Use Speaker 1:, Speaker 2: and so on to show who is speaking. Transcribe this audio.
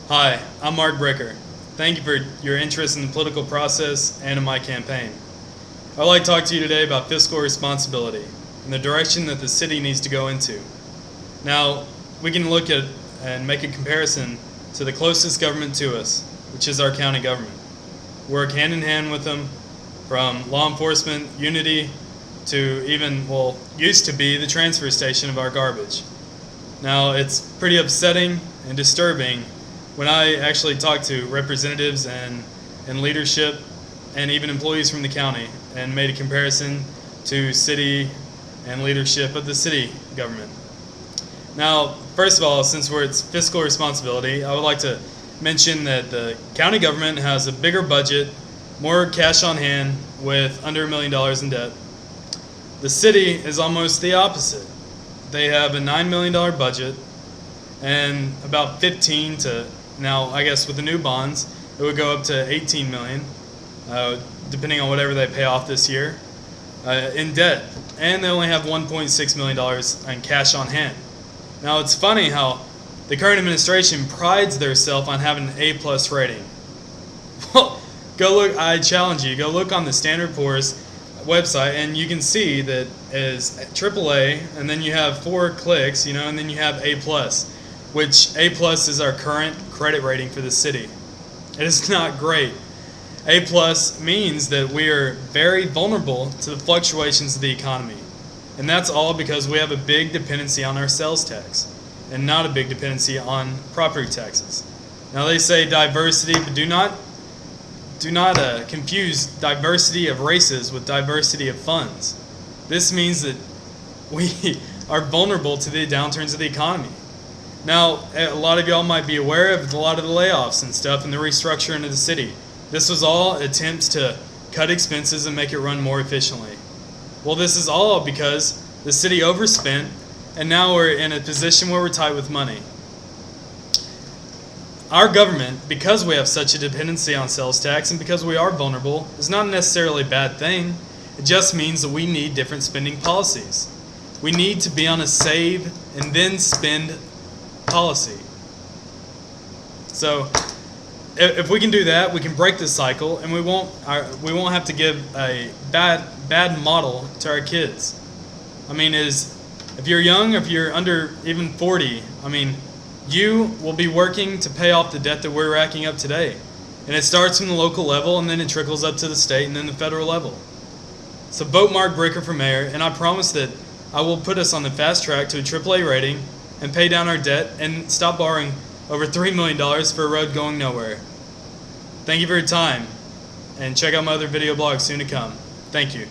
Speaker 1: Hi, I'm Mark Bricker. Thank you for your interest in the political process and in my campaign. I'd like to talk to you today about fiscal responsibility and the direction that the city needs to go into. Now, we can look at and make a comparison to the closest government to us, which is our county government. Work hand in hand with them, from law enforcement, unity, to even, used to be the transfer station of our garbage. Now, it's pretty upsetting and disturbing when I actually talk to representatives and leadership and even employees from the county and made a comparison to city and leadership of the city government. Now, first of all, since it's fiscal responsibility, I would like to mention that the county government has a bigger budget, more cash on hand with under $1 million in debt. The city is almost the opposite. They have a $9 million budget and about 15 to, now I guess with the new bonds, it would go up to 18 million, depending on whatever they pay off this year, in debt. And they only have $1.6 million in cash on hand. Now it's funny how the current administration prides themselves on having an A+ rating. Well, go look, I challenge you, go look on the Standard & Poor's website and you can see that is AAA, and then you have 4 clicks, and then you have A+, which A+ is our current credit rating for the city. It is not great. A+ means that we are very vulnerable to the fluctuations of the economy. And that's all because we have a big dependency on our sales tax and not a big dependency on property taxes. Now they say diversity, but do not confuse diversity of races with diversity of funds. This means that we are vulnerable to the downturns of the economy. Now, a lot of y'all might be aware of a lot of the layoffs and stuff and the restructuring of the city. This was all attempts to cut expenses and make it run more efficiently. Well, this is all because the city overspent, and now we're in a position where we're tight with money. Our government, because we have such a dependency on sales tax and because we are vulnerable, is not necessarily a bad thing. It just means that we need different spending policies. We need to be on a save and then spend policy. So if we can do that, we can break this cycle, and we won't have to give a bad model to our kids. I mean, if you're young, if you're under even 40, you will be working to pay off the debt that we're racking up today. And it starts from the local level, and then it trickles up to the state and then the federal level. So vote Mark Bricker for mayor, and I promise that I will put us on the fast track to a AAA rating and pay down our debt and stop borrowing over $3 million for a road going nowhere. Thank you for your time, and check out my other video blogs soon to come. Thank you.